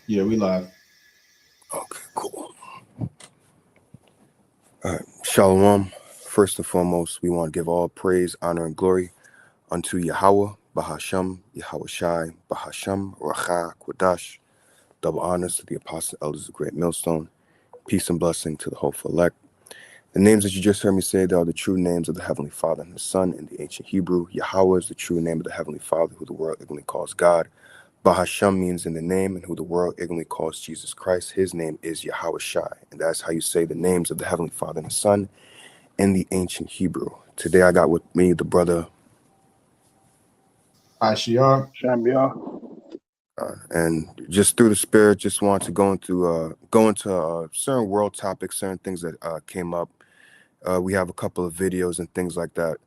Yeah, we live. Okay, cool. All right. Shalom. First and foremost, we want to give all praise, honor, and glory unto Yahweh, Bahasham, Yahweh Shai, Bahasham, Racha, Kwadash. Double honors to the apostle elders of the Great Millstone. Peace and blessing to the hopeful elect. The names that you just heard me say, they are the true names of the Heavenly Father and the Son in the ancient Hebrew. Yahweh is the true name of the Heavenly Father, who the world ignorantly calls God. Bahasham means in the name, and who the world ignorantly calls Jesus Christ. His name is Yahweh Shai, and that's how you say the names of the Heavenly Father and the Son in the ancient Hebrew. Today I got with me the brother, ICR. and just through the Spirit, just want to go into certain world topics, certain things that came up. We have a couple of videos and things like that,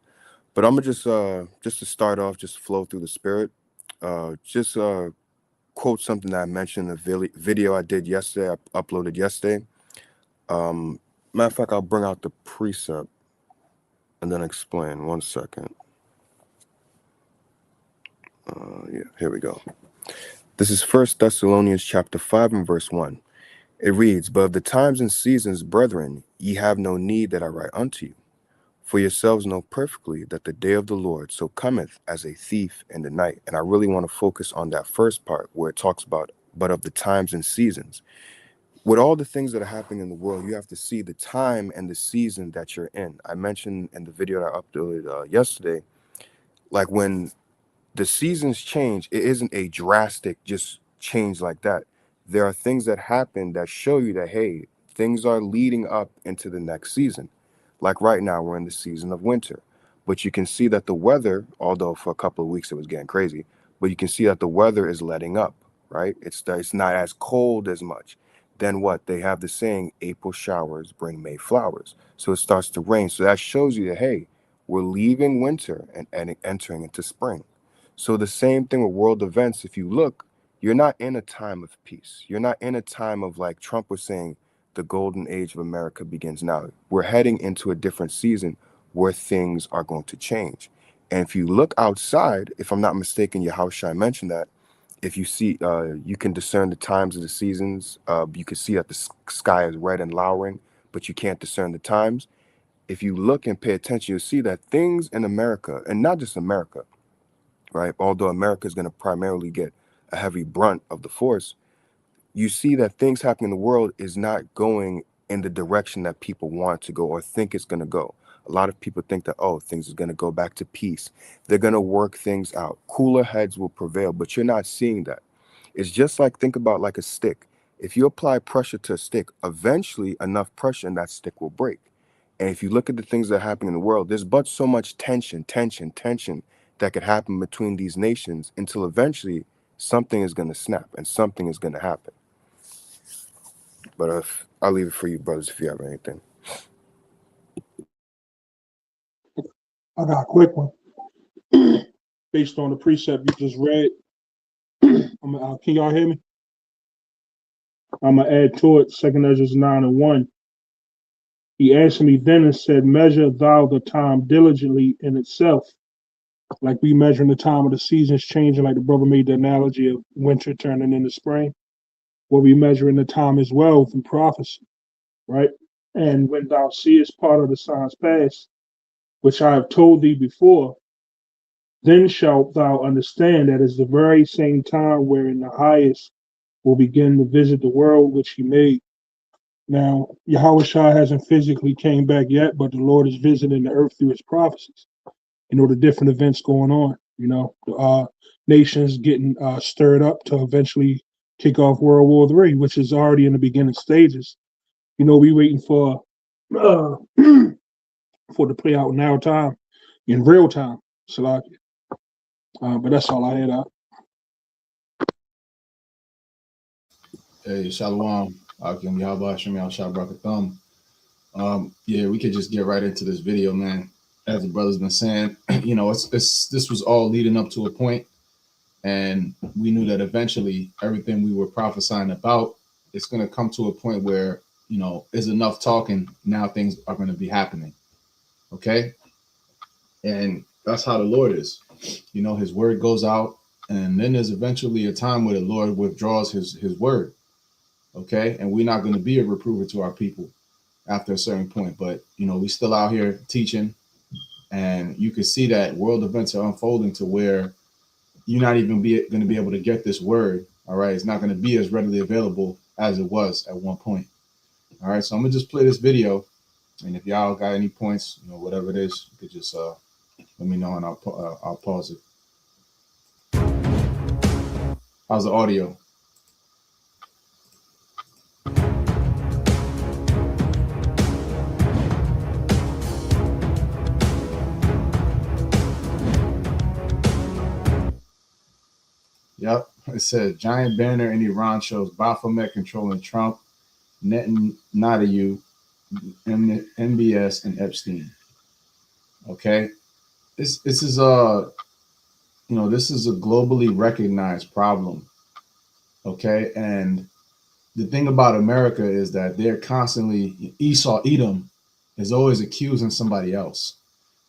but I'm gonna just to start off, just flow through the Spirit. Just quote something that I mentioned in the video I did yesterday. I uploaded yesterday. Matter of fact, I'll bring out the precept and then explain. 1 second. Yeah, here we go. This is 1 Thessalonians chapter 5 and verse 1. It reads, "But of the times and seasons, brethren, ye have no need that I write unto you. For yourselves know perfectly that the day of the Lord so cometh as a thief in the night." And I really want to focus on that first part where it talks about, but of the times and seasons. With all the things that are happening in the world, you have to see the time and the season that you're in. I mentioned in the video that I uploaded yesterday, like when the seasons change, it isn't a drastic just change like that. There are things that happen that show you that, hey, things are leading up into the next season. Like right now, we're in the season of winter. But you can see that the weather, although for a couple of weeks it was getting crazy, but you can see that the weather is letting up, right? It's not as cold as much. Then what? They have the saying, April showers bring May flowers. So it starts to rain. So that shows you that, hey, we're leaving winter and entering into spring. So the same thing with world events, if you look, you're not in a time of peace. You're not in a time of, like Trump was saying, the golden age of America begins now. We're heading into a different season where things are going to change. And if you look outside, if I'm not mistaken, Yahushua mentioned that, if you see, you can discern the times of the seasons. You can see that the sky is red and lowering, but you can't discern the times. If you look and pay attention, you'll see that things in America, and not just America, right? Although America is going to primarily get a heavy brunt of the force, you see that things happening in the world is not going in the direction that people want to go or think it's going to go. A lot of people think that, oh, things are going to go back to peace. They're going to work things out. Cooler heads will prevail, but you're not seeing that. It's just like, think about like a stick. If you apply pressure to a stick, eventually enough pressure and that stick will break. And if you look at the things that happen in the world, there's but so much tension that could happen between these nations until eventually something is going to snap and something is going to happen. But I'll leave it for you, brothers, if you have anything. I got a quick one. Based on the precept you just read, can y'all hear me? I'm going to add to it 2 Ezra 9 and 1. He answered me then and said, measure thou the time diligently in itself. Like we measuring the time of the seasons changing, like the brother made the analogy of winter turning into spring. Well, we measuring the time as well from prophecy, right? And when thou seest part of the signs past, which I have told thee before, then shalt thou understand that it's the very same time wherein the highest will begin to visit the world which he made. Now, Yahweh Shai hasn't physically came back yet, but the Lord is visiting the earth through his prophecies. The different events going on, nations getting stirred up to eventually kick off World War III, which is already in the beginning stages. We waiting for for it to play out in our time, in real time. Salaki. But that's all I had out. Hey, Shalom. Akim Yahba Shem Yahshua Barakathum. Yeah, we could just get right into this video, man. As the brother's been saying, this was all leading up to a point, and we knew that eventually everything we were prophesying about, it's going to come to a point where, is enough talking. Now things are going to be happening. Okay. And that's how the Lord is. His word goes out And then there's eventually a time where the Lord withdraws his word. Okay. And we're not going to be a reprover to our people after a certain point. But, we still out here teaching. And you can see that world events are unfolding to where you're not even going to be able to get this word. All right. It's not going to be as readily available as it was at one point. All right. So I'm going to just play this video. And if y'all got any points, whatever it is, you could just let me know and I'll pause it. How's the audio? Yep. It says giant banner in Iran shows Baphomet controlling Trump, Netanyahu, MBS, and Epstein. Okay. This is this is a globally recognized problem. Okay. And the thing about America is that they're constantly, Esau Edom is always accusing somebody else.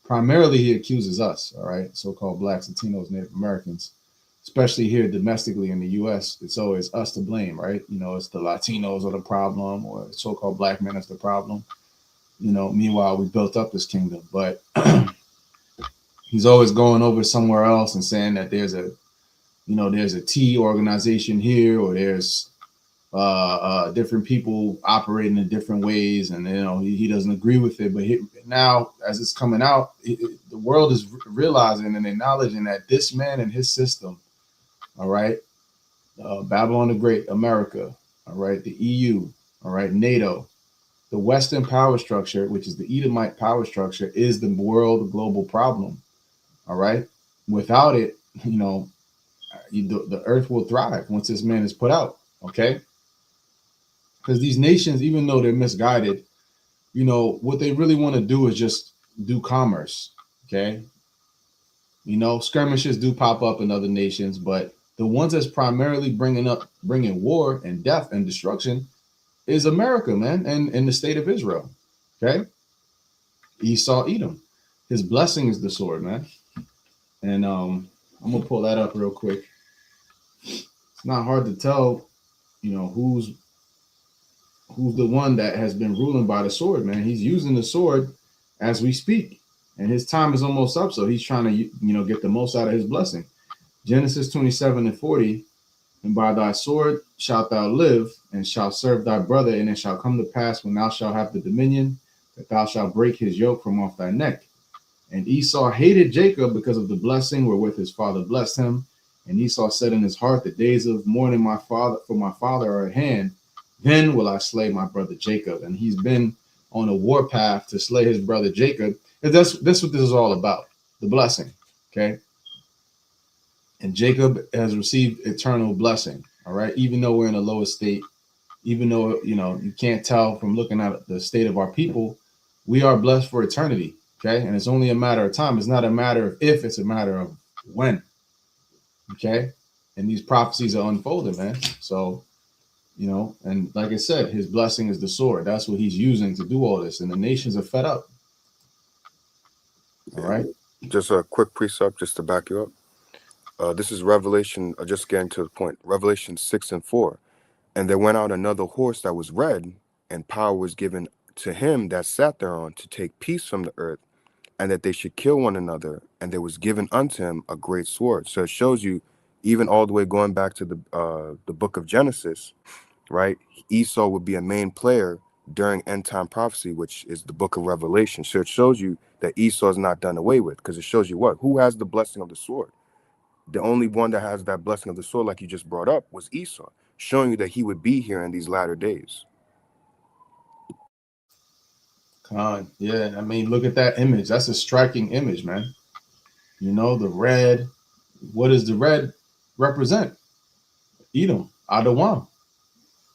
Primarily, he accuses us, all right, so-called blacks, Latinos, Native Americans, especially here domestically in the U.S. It's always us to blame, right? It's the Latinos are the problem, or so-called black men is the problem. Meanwhile, we built up this kingdom, but he's always going over somewhere else and saying that there's a T organization here, or there's different people operating in different ways, and he doesn't agree with it. But now, as it's coming out, the world is realizing and acknowledging that this man and his system, all right, Babylon the Great, America, all right, the EU, all right, NATO, the Western power structure, which is the Edomite power structure, is the world global problem. All right, without it, the earth will thrive once this man is put out. Okay. Because these nations, even though they're misguided, what they really want to do is just do commerce. Okay. Skirmishes do pop up in other nations, but the ones that's primarily bringing war and death and destruction is America, man, and the state of Israel. Okay. Esau Edom. His blessing is the sword, man. And I'm going to pull that up real quick. It's not hard to tell, who's the one that has been ruling by the sword, man. He's using the sword as we speak, and his time is almost up. So he's trying to, get the most out of his blessing. Genesis 27:40, and by thy sword shalt thou live, and shalt serve thy brother, and it shall come to pass when thou shalt have the dominion, that thou shalt break his yoke from off thy neck. And Esau hated Jacob because of the blessing wherewith his father blessed him. And Esau said in his heart, the days of mourning for my father are at hand. Then will I slay my brother Jacob. And he's been on a war path to slay his brother Jacob. And that's what this is all about, the blessing. Okay. And Jacob has received eternal blessing. All right. Even though we're in a lower state, even though, you can't tell from looking at the state of our people, we are blessed for eternity. Okay. And it's only a matter of time. It's not a matter of if, it's a matter of when. Okay. And these prophecies are unfolding, man. So, and like I said, his blessing is the sword. That's what he's using to do all this. And the nations are fed up. All right. Just a quick precept just to back you up. This is Revelation, just getting to the point, Revelation 6:4. And there went out another horse that was red, and power was given to him that sat thereon to take peace from the earth, and that they should kill one another. And there was given unto him a great sword. So it shows you, even all the way going back to the book of Genesis, right? Esau would be a main player during end time prophecy, which is the book of Revelation. So it shows you that Esau is not done away with, because it shows you who has the blessing of the sword. The only one that has that blessing of the sword, like you just brought up, was Esau, showing you that he would be here in these latter days. Yeah, I mean, look at that image. That's a striking image, man. The red. What does the red represent? Edom, Adawam.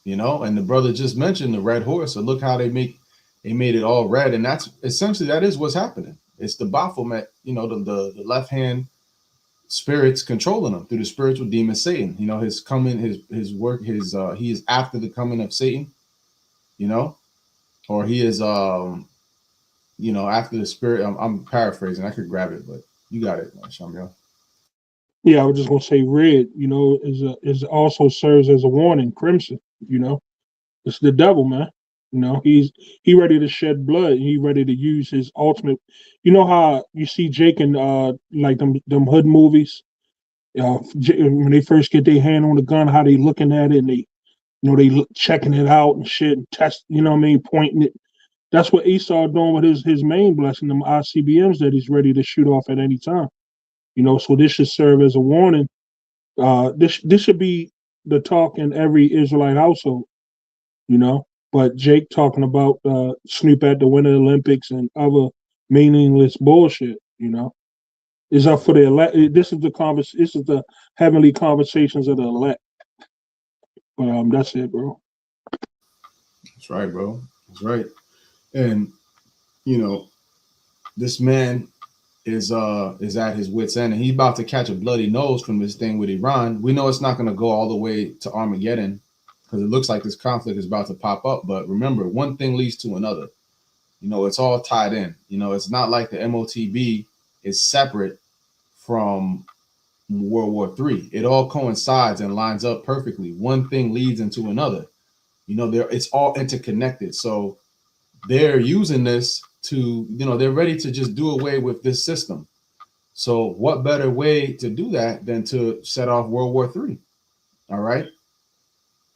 And the brother just mentioned the red horse. So look how they made it all red, and that's essentially that is what's happening. It's the Baphomet, the left hand spirits controlling them through the spiritual demon Satan. His coming, his work, he is after the coming of Satan. Or he is after the spirit. I'm paraphrasing. I could grab it, but you got it, Shamil. Yeah, I was just gonna say red. Is also serves as a warning. Crimson. It's the devil, man. He ready to shed blood. He ready to use his ultimate. You know how you see Jake in like them hood movies. When they first get their hand on the gun, how they looking at it and they look checking it out and shit and test. You know what I mean? Pointing it. That's what Esau doing with his main blessing, them ICBMs that he's ready to shoot off at any time. So this should serve as a warning. This should be the talk in every Israelite household. You know. But Jake talking about Snoop at the Winter Olympics and other meaningless bullshit. Is up for the elect. This is the heavenly conversations of the elect. But that's it, bro. That's right, bro. That's right. And this man is at his wit's end, and he's about to catch a bloody nose from this thing with Iran. We know it's not going to go all the way to Armageddon because it looks like this conflict is about to pop up. But remember, one thing leads to another. It's all tied in. It's not like the MOTB is separate from World War III. It all coincides and lines up perfectly. One thing leads into another. It's all interconnected. So they're using this to, they're ready to just do away with this system. So what better way to do that than to set off World War III? All right.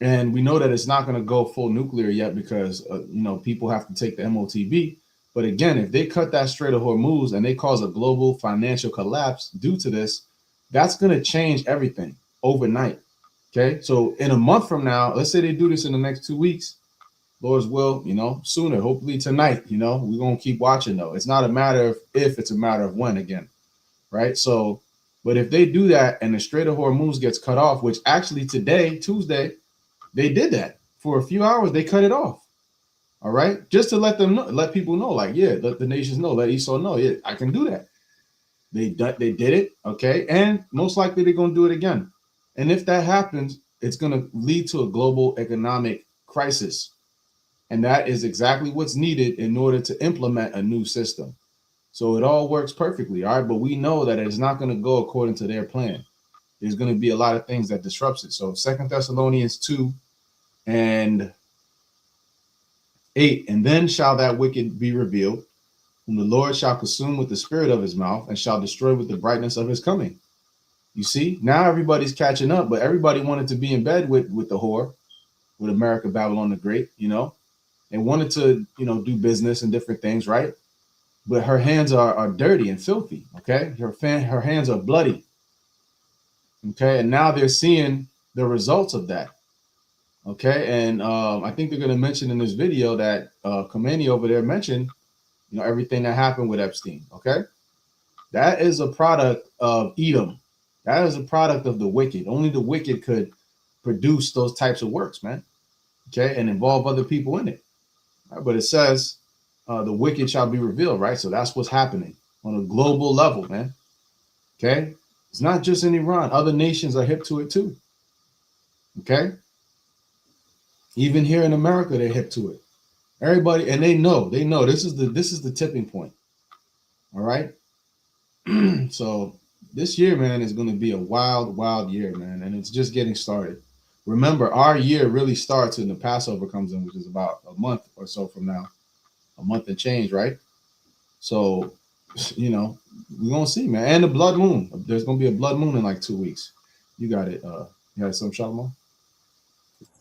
And we know that it's not going to go full nuclear yet because, people have to take the MOTB. But again, if they cut that Strait of Hormuz and they cause a global financial collapse due to this, that's going to change everything overnight. Okay. So in a month from now, let's say they do this in the next 2 weeks, Lord's will, sooner, hopefully tonight, we're going to keep watching though. It's not a matter of if, it's a matter of when again. Right. So, but if they do that and the Strait of Hormuz gets cut off, which actually today, Tuesday, they did that for a few hours. They cut it off. All right. Just to let them know, let people know, like, yeah, let the nations know, let Esau know, yeah, I can do that. They did it. Okay. And most likely they're going to do it again. And if that happens, it's going to lead to a global economic crisis. And that is exactly what's needed in order to implement a new system. So it all works perfectly. All right. But we know that it's not going to go according to their plan. There's going to be a lot of things that disrupts it. So 2 Thessalonians 2 and 8, and then shall that wicked be revealed, whom the Lord shall consume with the spirit of his mouth and shall destroy with the brightness of his coming. You see, now everybody's catching up, but everybody wanted to be in bed with the whore, with America, Babylon the Great, and wanted to, do business and different things, right? But her hands are dirty and filthy, okay? Her hands are bloody, okay? And now they're seeing the results of that, okay? And I think they're going to mention in this video that Khomeini over there mentioned, everything that happened with Epstein, okay? That is a product of Edom. That is a product of the wicked. Only the wicked could produce those types of works, man, okay? And involve other people in it. Right? But it says the wicked shall be revealed, right? So that's what's happening on a global level, man, okay? It's not just in Iran. Other nations are hip to it too, okay? Even here in America, they're hip to it. Everybody, and they know this is the tipping point. All right. So this year, man, is going to be a wild, wild year, man. And it's just getting started. Remember, our year really starts when the Passover comes in, which is about a month or so from now, a month and change, right? So, we're going to see, man. And the blood moon. There's going to be a blood moon in like 2 weeks. You got it. You got some, Shalom?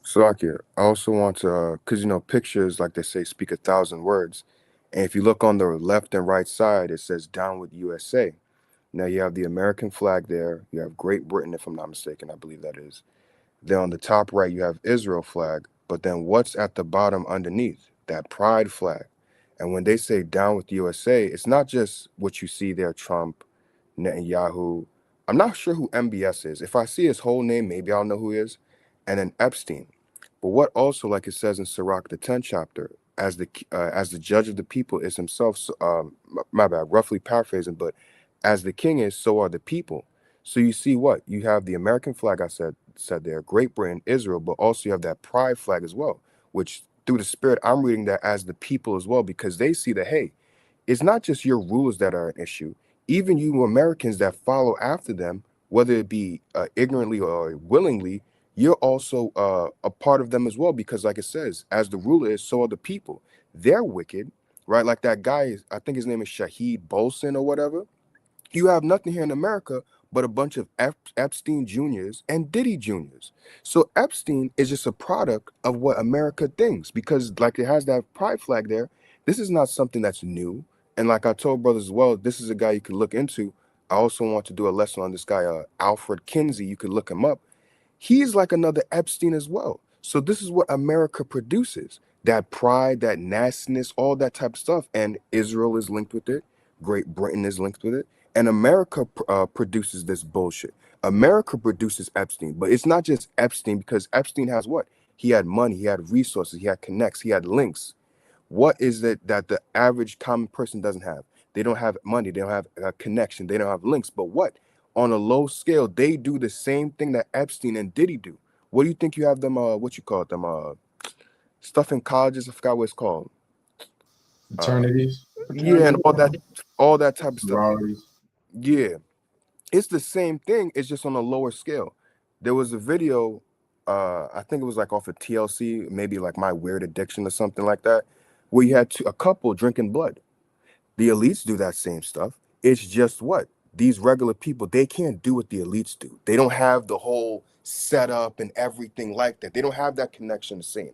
Salakia, I also want to, because, pictures, like they say, speak 1,000 words. And if you look on the left and right side, it says down with USA. Now you have the American flag there. You have Great Britain, if I'm not mistaken. I believe that is. Then on the top right, you have Israel flag. But then what's at the bottom underneath? That pride flag. And when they say down with USA, it's not just what you see there, Trump, Netanyahu. I'm not sure who MBS is. If I see his whole name, maybe I'll know who he is. And then Epstein. But what also, like it says in Sirach, the 10th chapter, as the judge of the people is himself, my bad, roughly paraphrasing, but as the king is, so are the people. So you see what? You have the American flag, I said there, Great Britain, Israel, but also you have that pride flag as well, which through the spirit, I'm reading that as the people as well, because they see that, hey, it's not just your rulers that are an issue. Even you Americans that follow after them, whether it be ignorantly or willingly, you're also a part of them as well. Because, like it says, as the ruler is, so are the people. They're wicked, right? Like that guy, I think his name is Shahid Bolson or whatever. You have nothing here in America but a bunch of Epstein Juniors and Diddy Juniors. So Epstein is just a product of what America thinks, because like it has that pride flag there. This is not something that's new. And like I told brothers as well, this is a guy you could look into. I also want to do a lesson on this guy, Alfred Kinsey. You could look him up. He's like another Epstein as well. So this is what America produces. That pride, that nastiness, all that type of stuff. And Israel is linked with it. Great Britain is linked with it. And America produces this bullshit. America produces Epstein. But it's not just Epstein, because Epstein has what? He had money, he had resources, he had connects, he had links. What is it that the average common person doesn't have? They don't have money, they don't have a connection, they don't have links. But what? On a low scale, they do the same thing that Epstein and Diddy do. What do you think you have them, what you call it, them, stuff in colleges? I forgot what it's called. Fraternities, Yeah, and all that type of stuff. sororities. Yeah, it's the same thing. It's just on a lower scale. There was a video, I think it was like off of TLC, maybe like My Weird Addiction or something like that, where you had a couple drinking blood. The elites do that same stuff. It's just what? These regular people, they can't do what the elites do. They don't have the whole setup and everything like that. They don't have that connection the same.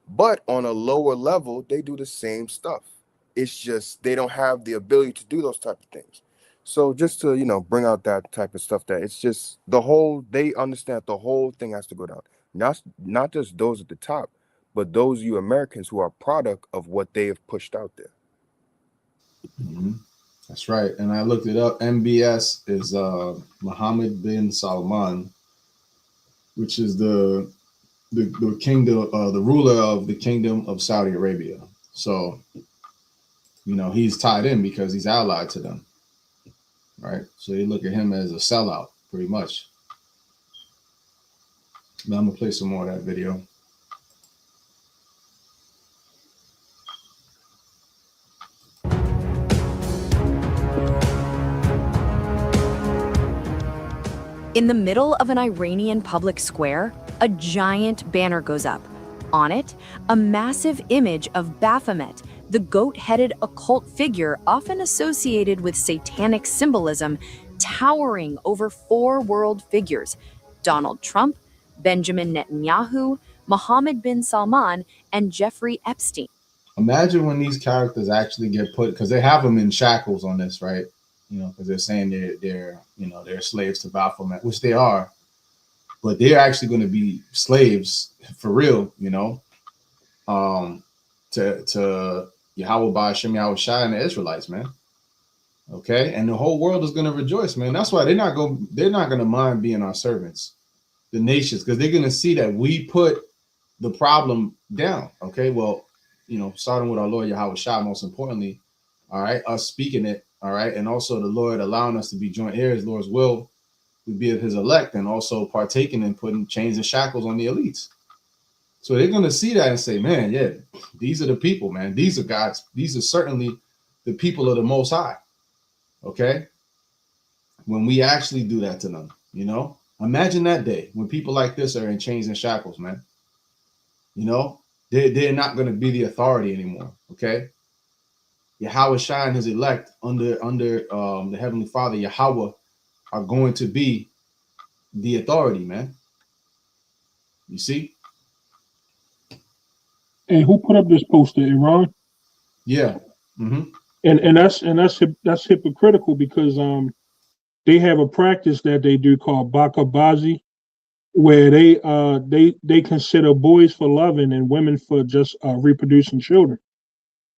But on a lower level, they do the same stuff. It's just they don't have the ability to do those type of things. So just to, bring out that type of stuff, that it's just they understand the whole thing has to go down. Not just those at the top, but those you Americans who are product of what they have pushed out there. Hmm. That's right. And I looked it up. MBS is Mohammed bin Salman, which is the kingdom, the ruler of the kingdom of Saudi Arabia. So, he's tied in because he's allied to them, right? So they look at him as a sellout, pretty much. But I'm gonna play some more of that video. In the middle of an Iranian public square, a giant banner goes up. On it, a massive image of Baphomet, the goat-headed occult figure often associated with satanic symbolism, towering over 4 world figures: Donald Trump, Benjamin Netanyahu, Mohammed bin Salman, and Jeffrey Epstein. Imagine when these characters actually get put, because they have them in shackles on this, right? Because they're saying they're slaves to Baphomet, which they are, but they're actually going to be slaves for real, to Yahweh Ba'ashem Yahweh Shai and the Israelites, man. Okay, and the whole world is going to rejoice, man. That's why they're not going to mind being our servants, the nations, because they're going to see that we put the problem down. Okay, well, starting with our Lord Yahweh Shai, most importantly, all right, us speaking it, all right, and also the Lord allowing us to be joint heirs, Lord's will, to be of his elect, and also partaking in putting chains and shackles on the elites. So they're going to see that and say, man, yeah, these are the people, man. These are God's, these are certainly the people of the Most High. Okay, when we actually do that to them, imagine that day when people like this are in chains and shackles, man. They're not going to be the authority anymore. Okay, Yahweh Shai and his elect under the Heavenly Father Yahweh are going to be the authority, man. You see? And who put up this poster? Iran? Yeah. Mm-hmm. And that's hypocritical, because they have a practice that they do called bakabazi, where they consider boys for loving and women for just reproducing children.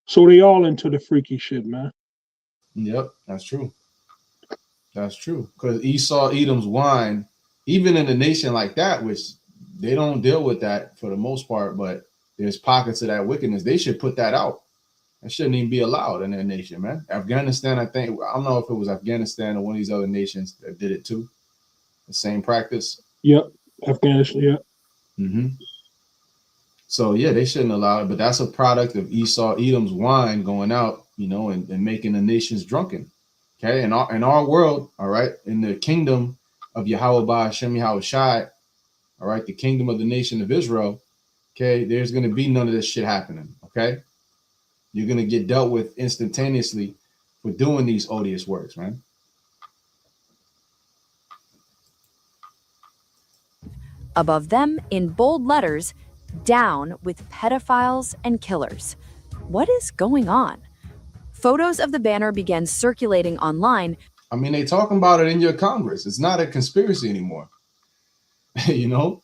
So they all into the freaky shit, man. Yep, that's true. That's true. Because Esau, Edom's wine, even in a nation like that, which they don't deal with that for the most part, but there's pockets of that wickedness. They should put that out. That shouldn't even be allowed in their nation, man. Afghanistan, I don't know if it was Afghanistan or one of these other nations that did it too. The same practice. Yep, Afghanistan, yep. Mm-hmm. So yeah, they shouldn't allow it, but that's a product of Esau, Edom's wine going out, and making the nations drunken. Okay, in our world, all right, in the kingdom of Yahweh Hashem Yahweh Shai, all right, the kingdom of the nation of Israel, okay, there's going to be none of this shit happening, okay? You're going to get dealt with instantaneously for doing these odious works, man. Above them, in bold letters, down with pedophiles and killers. What is going on? Photos of the banner began circulating online. I mean, they talking about it in your Congress. It's not a conspiracy anymore. You know?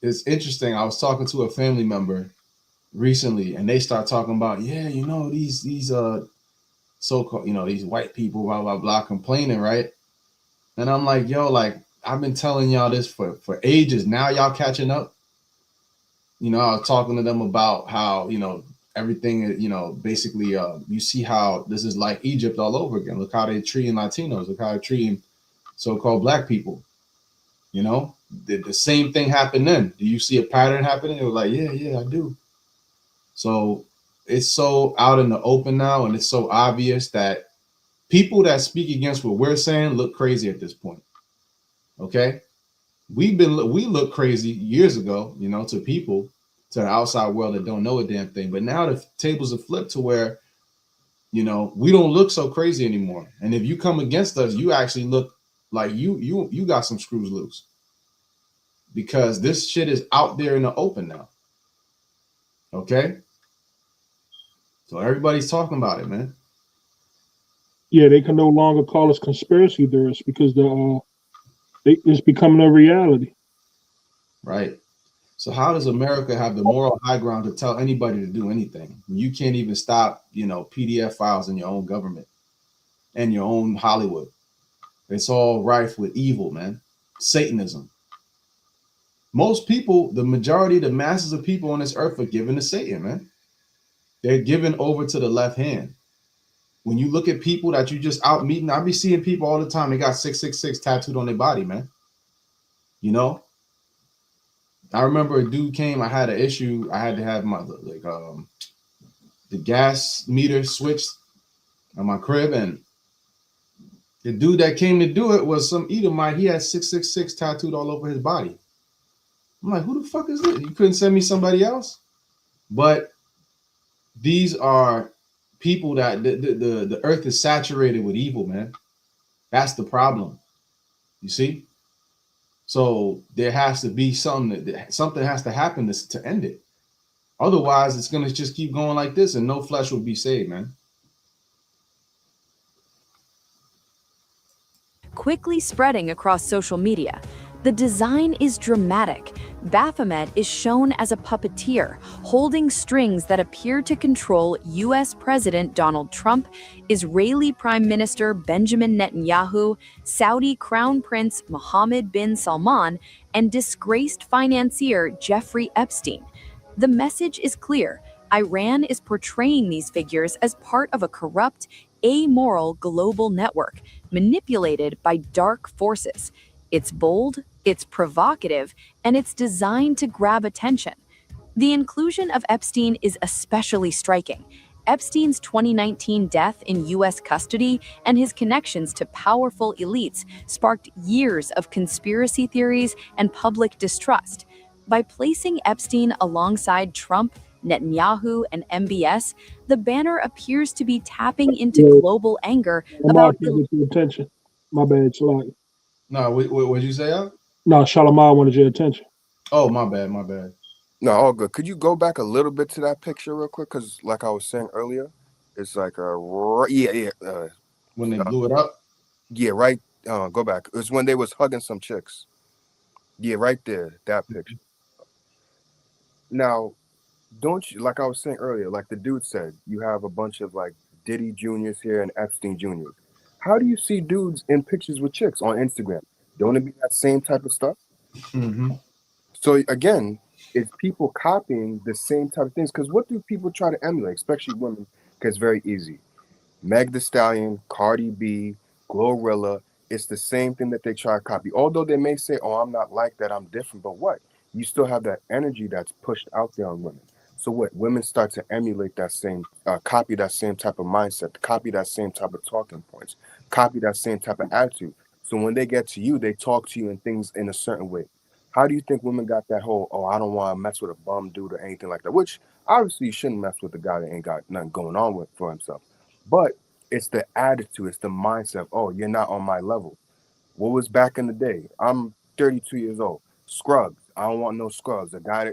It's interesting. I was talking to a family member recently, and they start talking about, yeah, you know, these so-called, you know, these white people, blah, blah, blah, complaining, right? And I'm like, yo, like, I've been telling y'all this for ages. Now y'all catching up. You know, I was talking to them about how, you know, everything, you know, basically, you see how this is like Egypt all over again. Look how they're treating Latinos. Look how they're treating so-called black people. You know, the same thing happened then. Do you see a pattern happening? It was like, yeah, I do. So it's so out in the open now, and it's so obvious that people that speak against what we're saying look crazy at this point. Okay, we look crazy years ago, you know, to people, to the outside world that don't know a damn thing. But now the tables are flipped to where, you know, we don't look so crazy anymore. And if you come against us, you actually look like you got some screws loose, because this shit is out there in the open now. Okay, so everybody's talking about it, man. Yeah, they can no longer call us conspiracy theorists because it's becoming a reality. Right. So how does America have the moral high ground to tell anybody to do anything? You can't even stop, you know, PDF files in your own government and your own Hollywood. It's all rife with evil, man. Satanism. Most people, the majority, the masses of people on this earth are given to Satan, man. They're given over to the left hand. When you look at people that you just out meeting, I be seeing people all the time. They got 666 tattooed on their body, man. You know, I remember a dude came. I had an issue. I had to have my the gas meter switched on my crib, and the dude that came to do it was some Edomite. He had 666 tattooed all over his body. I'm like, who the fuck is this? You couldn't send me somebody else? But these are people that the earth is saturated with evil, man. That's the problem. You see? So there has to be something has to happen to end it. Otherwise, it's going to just keep going like this, and no flesh will be saved, man. Quickly spreading across social media. The design is dramatic. Baphomet is shown as a puppeteer, holding strings that appear to control U.S. President Donald Trump, Israeli Prime Minister Benjamin Netanyahu, Saudi Crown Prince Mohammed bin Salman, and disgraced financier Jeffrey Epstein. The message is clear. Iran is portraying these figures as part of a corrupt, amoral global network, manipulated by dark forces. It's bold, it's provocative, and it's designed to grab attention. The inclusion of Epstein is especially striking. Epstein's 2019 death in U.S. custody and his connections to powerful elites sparked years of conspiracy theories and public distrust. By placing Epstein alongside Trump, Netanyahu, and MBS, the banner appears to be tapping into global anger about your attention. My bad, Salaki. No, what did you say, Al? No, Shalimar wanted your attention. Oh, my bad. No, all good. Could you go back a little bit to that picture real quick? Because like I was saying earlier, it's like When they blew it up? Yeah, right. Go back. It was when they was hugging some chicks. Yeah, right there, that picture. Now, don't you, like I was saying earlier, like the dude said, you have a bunch of like Diddy Juniors here and Epstein Juniors. How do you see dudes in pictures with chicks on Instagram? Don't it be that same type of stuff? Mm-hmm. So again, it's people copying the same type of things. Because what do people try to emulate, especially women? Because it's very easy. Meg Thee Stallion, Cardi B, Glorilla, it's the same thing that they try to copy. Although they may say, oh, I'm not like that, I'm different. But what? You still have that energy that's pushed out there on women. So what? Women start to emulate that same, copy that same type of mindset, copy that same type of talking points, copy that same type of attitude. So when they get to you, they talk to you in things in a certain way. How do you think women got that whole, oh, I don't want to mess with a bum dude or anything like that? Which obviously you shouldn't mess with a guy that ain't got nothing going on with for himself. But it's the attitude, it's the mindset. Oh, you're not on my level. What was back in the day? I'm 32 years old. Scrubs. I don't want no scrubs. The guy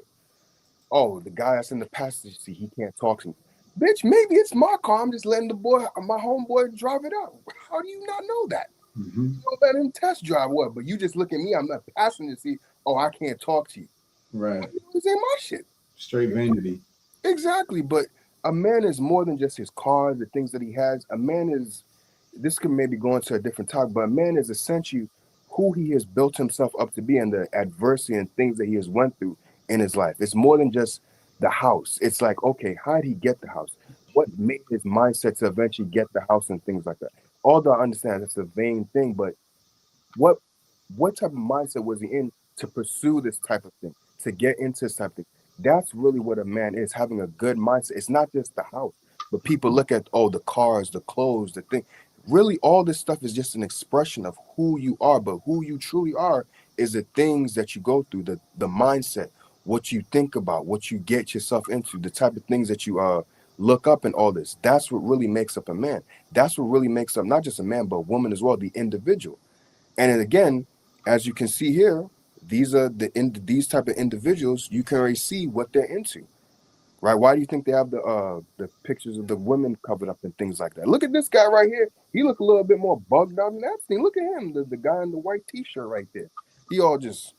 that's in the passenger seat, he can't talk to me. Bitch, maybe it's my car. I'm just letting my homeboy drive it out. How do you not know that? Mhm. You don't let him test drive what? But you just look at me, I'm not passenger seat. Oh, I can't talk to you. Right. This ain't my shit. Straight vanity. Exactly. But a man is more than just his car, the things that he has. A man is, this could maybe go into a different topic, but a man is essentially who he has built himself up to be and the adversity and things that he has went through in his life. It's more than just the house. It's like, okay, how did he get the house? What made his mindset to eventually get the house and things like that? Although I understand it's a vain thing, but what type of mindset was he in to pursue this type of thing, to get into this type of thing? That's really what a man is, having a good mindset. It's not just the house, but people look at, oh, the cars, the clothes, the thing. Really, all this stuff is just an expression of who you are, but who you truly are is the things that you go through, the mindset, what you think about, what you get yourself into, the type of things that you look up and all this. That's what really makes up a man. That's what really makes up not just a man, but a woman as well, the individual. And then again, as you can see here, these are these type of individuals. You can already see what they're into, right? Why do you think they have the pictures of the women covered up and things like that? Look at this guy right here. He look a little bit more bugged out than that thing. Look at him, the guy in the white t-shirt right there. He all just,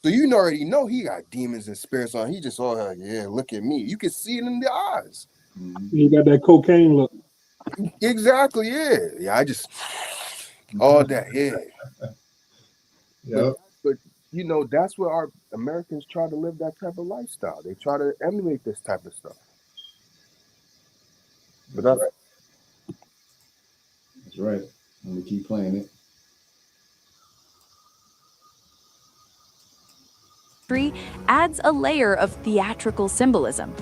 so you already know he got demons and spirits on. He just all yeah, look at me. You can see it in the eyes. Mhm. You got that cocaine look. Exactly. Yeah. I just all that. Yeah. Yep. But you know, that's where our Americans try to live that type of lifestyle. They try to emulate this type of stuff. But that's That's right. And we keep playing it. adds a layer of theatrical symbolism.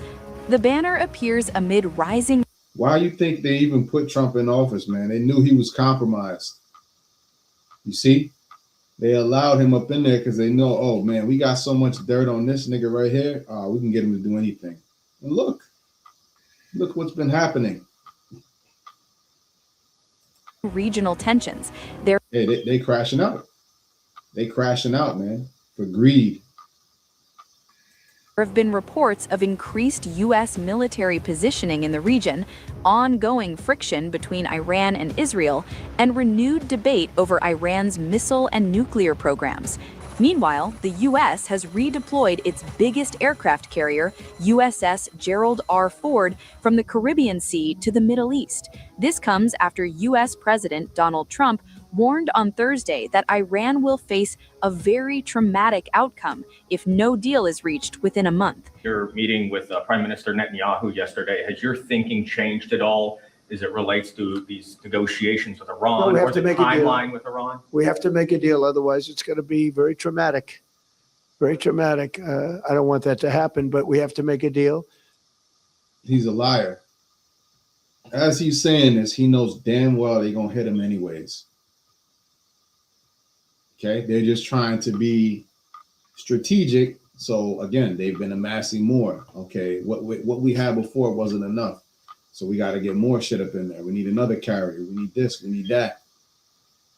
The banner appears amid rising Why you think they even put Trump in office, man? They knew he was compromised. You see? They allowed him up in there because they know, oh man, we got so much dirt on this nigga right here. We can get him to do anything. And look what's been happening. regional tensions. Hey, they crashing out. They crashing out, man, for greed. There have been reports of increased U.S. military positioning in the region, ongoing friction between Iran and Israel, and renewed debate over Iran's missile and nuclear programs. Meanwhile, the U.S. has redeployed its biggest aircraft carrier, USS Gerald R. Ford, from the Caribbean Sea to the Middle East. This comes after U.S. President Donald Trump warned on Thursday that Iran will face a very traumatic outcome if no deal is reached within a month. Your meeting with Prime Minister Netanyahu yesterday, has your thinking changed at all as it relates to these negotiations with Iran or the timeline with Iran? We have to make a deal, otherwise it's going to be very traumatic. Very traumatic. I don't want that to happen, but we have to make a deal. He's a liar. As he's saying this, he knows damn well they're going to hit him anyways. Okay, they're just trying to be strategic. So again, they've been amassing more. Okay, what we had before wasn't enough, so we got to get more shit up in there. We need another carrier. We need this. We need that.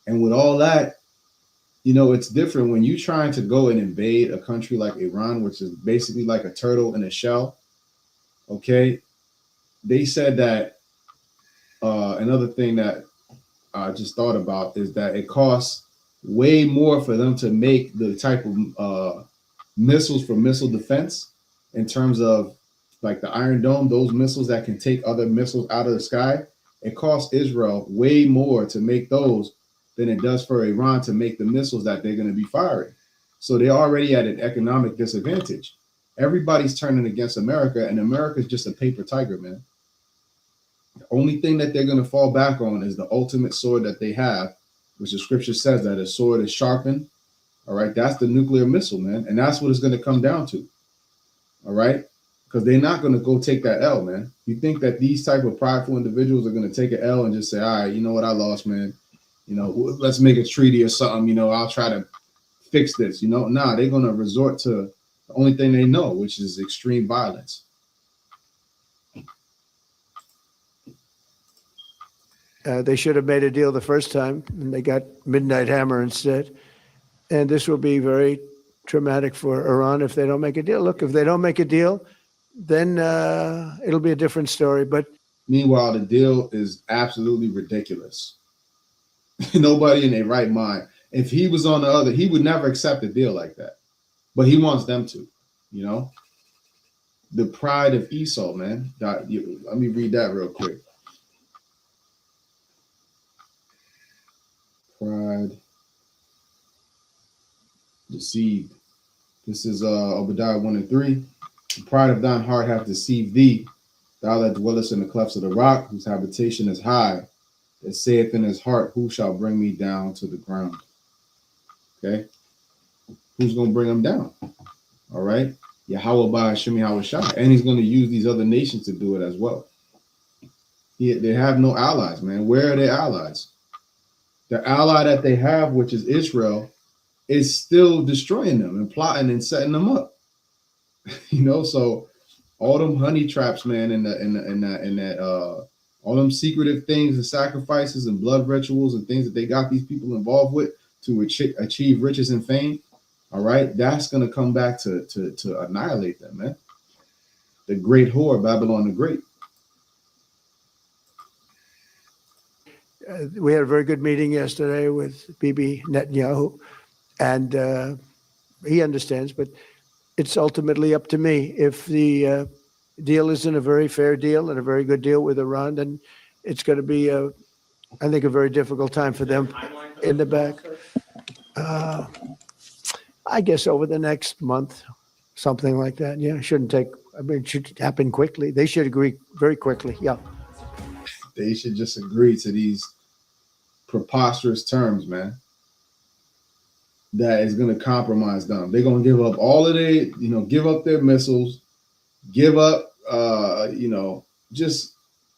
And with all that, you know, it's different when you're trying to go and invade a country like Iran, which is basically like a turtle in a shell. Okay, they said that another thing that I just thought about is that it costs way more for them to make the type of missiles for missile defense in terms of like the Iron Dome, those missiles that can take other missiles out of the sky. It costs Israel way more to make those than it does for Iran to make the missiles that they're going to be firing. So they're already at an economic disadvantage. Everybody's turning against America, and America's just a paper tiger, man. The only thing that they're going to fall back on is the ultimate sword that they have, which the scripture says that a sword is sharpened. All right, that's the nuclear missile, man. And that's what it's going to come down to. All right, because they're not going to go take that L, man. You think that these type of prideful individuals are going to take an L and just say, all right, you know what, I lost, man. let's make a treaty or something. I'll try to fix this. Nah, they're gonna resort to the only thing they know, which is extreme violence. They should have made a deal the first time, and they got Midnight Hammer instead. And this will be very traumatic for Iran if they don't make a deal. Look, if they don't make a deal, then it'll be a different story. But meanwhile, the deal is absolutely ridiculous. Nobody in their right mind, if he was on the other, he would never accept a deal like that. But he wants them to, The pride of Esau, man. Let me read that real quick. Pride, deceived. This is Obadiah 1:3. The pride of thine heart hath deceived thee, thou that dwellest in the clefts of the rock, whose habitation is high, that saith in his heart, who shall bring me down to the ground? Okay, who's going to bring him down? All right, Yahweh by Hashem Yahushua, and he's going to use these other nations to do it as well. They have no allies, man. Where are their allies? The ally that they have, which is Israel, is still destroying them and plotting and setting them up. So all them honey traps, man, all them secretive things and sacrifices and blood rituals and things that they got these people involved with to achieve riches and fame. All right, that's gonna come back to annihilate them, man. The great whore, Babylon the Great. We had a very good meeting yesterday with Bibi Netanyahu, and he understands, but it's ultimately up to me. If the deal isn't a very fair deal and a very good deal with Iran, then it's going to be, I think, a very difficult time for them in the back. I guess over the next month, something like that. Yeah, it should happen quickly. They should agree very quickly. Yeah. They should just agree to these preposterous terms, man. That is going to compromise them. They're going to give up all of their, give up their missiles, give up, just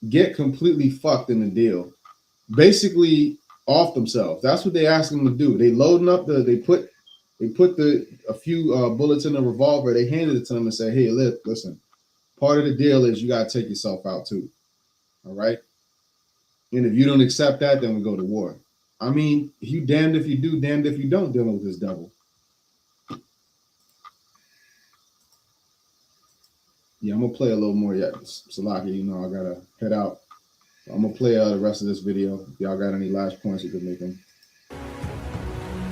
get completely fucked in the deal. Basically off themselves. That's what they ask them to do. They loading up they put a few bullets in the revolver. They handed it to them and said, hey, listen, part of the deal is you got to take yourself out too. All right. And if you don't accept that, then we go to war. I mean, you damned if you do, damned if you don't, dealing with this devil. Yeah, I'm going to play a little more yet. Salaki, I got to head out. I'm going to play the rest of this video. If y'all got any last points you could make them.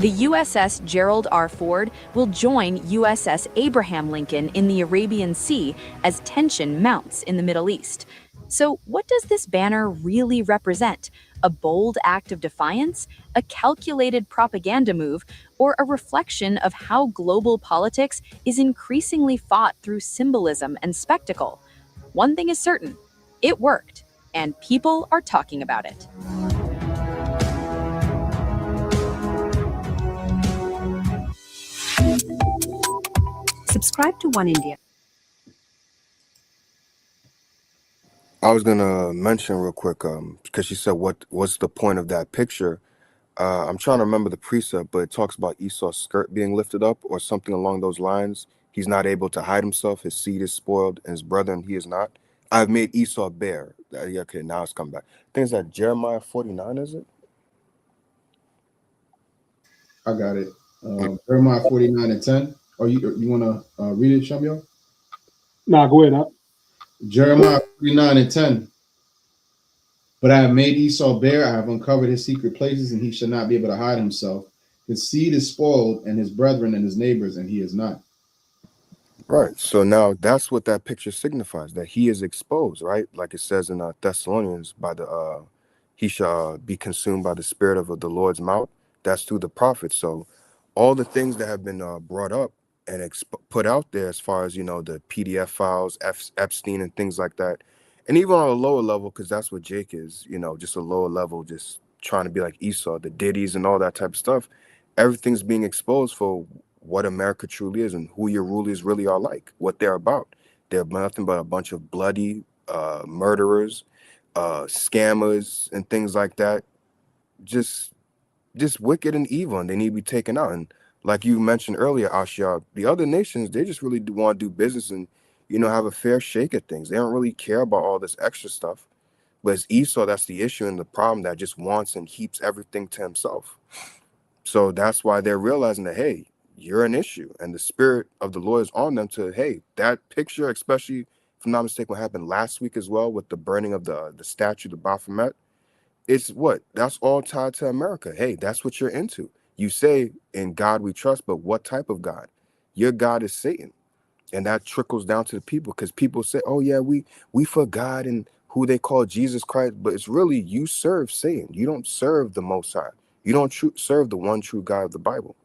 The USS Gerald R. Ford will join USS Abraham Lincoln in the Arabian Sea as tension mounts in the Middle East. So what does this banner really represent? A bold act of defiance, a calculated propaganda move, or a reflection of how global politics is increasingly fought through symbolism and spectacle? One thing is certain, it worked, and people are talking about it. Subscribe to One India. I was gonna mention real quick, because she said, what's the point of that picture? I'm trying to remember the precept, but it talks about Esau's skirt being lifted up or something along those lines. He's not able to hide himself. His seed is spoiled, and his brethren, he is not. I've made Esau bare. Yeah, okay, now it's come back. I think it's that Jeremiah 49, is it? I got it. Jeremiah 49:10. Or you want to read it, Shamyo? Nah, go ahead. Huh? Jeremiah 49:10. But I have made Esau bare, I have uncovered his secret places, and he shall not be able to hide himself. His seed is spoiled, and his brethren and his neighbors, and he is not. Right. So now that's what that picture signifies, that he is exposed, right? Like it says in Thessalonians, he shall be consumed by the spirit of the Lord's mouth. That's through the prophets. So all the things that have been brought up and put out there as far as, the PDF files, Epstein and things like that. And even on a lower level, because that's what Jake is, just a lower level, just trying to be like Esau, the Diddy's and all that type of stuff. Everything's being exposed for what America truly is and who your rulers really are like, what they're about. They're nothing but a bunch of bloody murderers, scammers, and things like that. Just just wicked and evil, and they need to be taken out. And like you mentioned earlier, Ashia, the other nations, they just really want to do business and, you know, have a fair shake at things. They don't really care about all this extra stuff. But it's Esau that's the issue and the problem, that just wants and heaps everything to himself. So that's why they're realizing that, hey, you're an issue. And the spirit of the Lord is on them to, hey, that picture, especially, if I'm not mistaken, what happened last week as well with the burning of the statue, the Baphomet. It's what? That's all tied to America. Hey, that's what you're into. You say, in God we trust, but what type of God? Your God is Satan. And that trickles down to the people, because people say, oh yeah, we for God and who they call Jesus Christ, but it's really, you serve Satan. You don't serve the Most High. You don't serve the one true God of the Bible.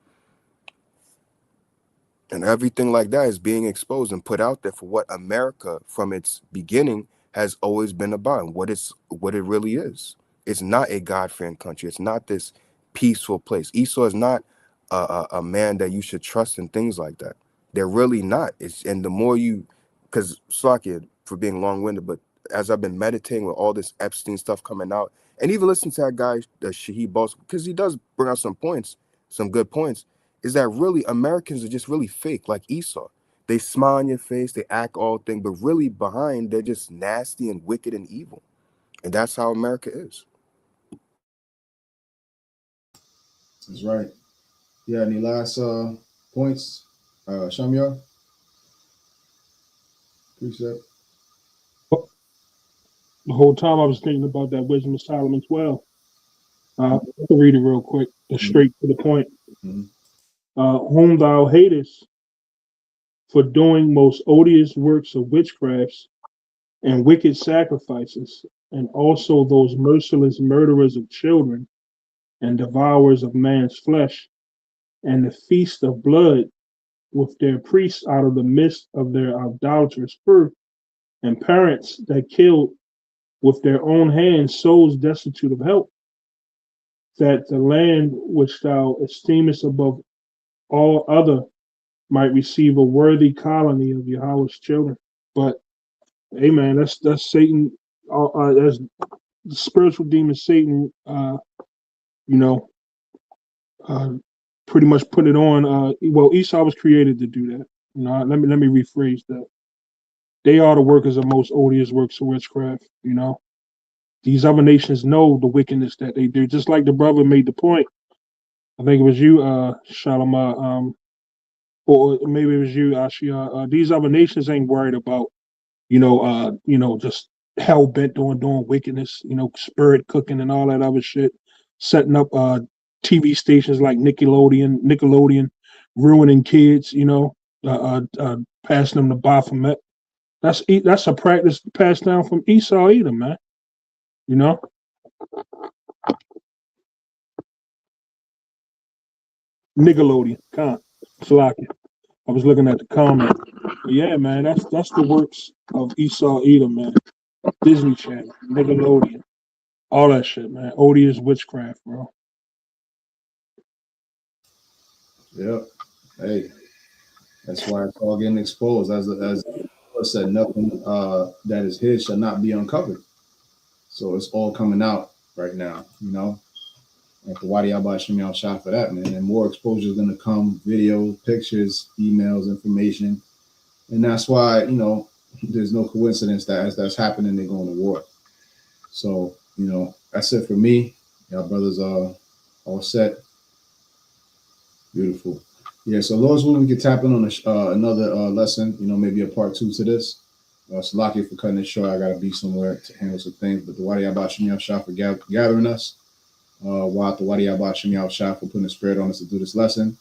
And everything like that is being exposed and put out there for what America from its beginning has always been about, and what it really is. It's not a God-fearing country. It's not this peaceful place. Esau is not a man that you should trust in things like that. They're really not. And the more you, because Slakia, for being long-winded, but as I've been meditating with all this Epstein stuff coming out, and even listening to that guy, Shahid Boss, because he does bring out some points, some good points, is that really Americans are just really fake, like Esau. They smile on your face, they act all thing, but really behind, they're just nasty and wicked and evil. And that's how America is. That's right. Yeah, any last points, Shamyar? Appreciate it. The whole time I was thinking about that Wisdom of Solomon 12. I can read it real quick, straight to the point. Mhm. Whom thou hatest for doing most odious works of witchcrafts and wicked sacrifices, and also those merciless murderers of children and devourers of man's flesh, and the feast of blood with their priests out of the midst of their idolatrous earth, and parents that killed with their own hands souls destitute of help, that the land which thou esteemest above all other might receive a worthy colony of Yahweh's children. But amen, that's Satan, that's the spiritual demon Satan, pretty much put it on. Well, Esau was created to do that. Let me rephrase that. They are the workers of most odious works of witchcraft. These other nations know the wickedness that they do. Just like the brother made the point. I think it was you, Shalama, or maybe it was you, Ashia. These other nations ain't worried about, just hell bent on doing wickedness, spirit cooking and all that other shit, setting up TV stations like Nickelodeon, ruining kids, passing them to Baphomet. That's a practice passed down from Esau Edom, man. Nickelodeon, Salaki. I was looking at the comment. But yeah, man, that's the works of Esau Edom, man. Disney Channel, Nickelodeon, all that shit, man. Odious witchcraft, bro. Yep. Hey, that's why it's all getting exposed. As I said, nothing that is hid shall not be uncovered. So it's all coming out right now, And the Wadi Abba Shem shot for that, man. And more exposure is going to come, videos, pictures, emails, information. And that's why, there's no coincidence that as that's happening, they're going to war. So, that's it for me. Y'all brothers are all set. Beautiful. Yeah, so Lord's willing, we can tap in on another lesson, maybe a part 2 to this. Salaki for cutting it short. I got to be somewhere to handle some things. But the Wadi Abba Shem shot for gathering us. While the Wadi Abba Shem shot for putting the spirit on us to do this lesson.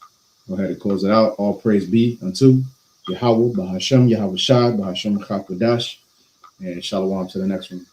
Go ahead and close it out. All praise be unto Yahweh, Bahashem, Yahweh Shad, Bahashem Chakadash, and Shalom to the next one.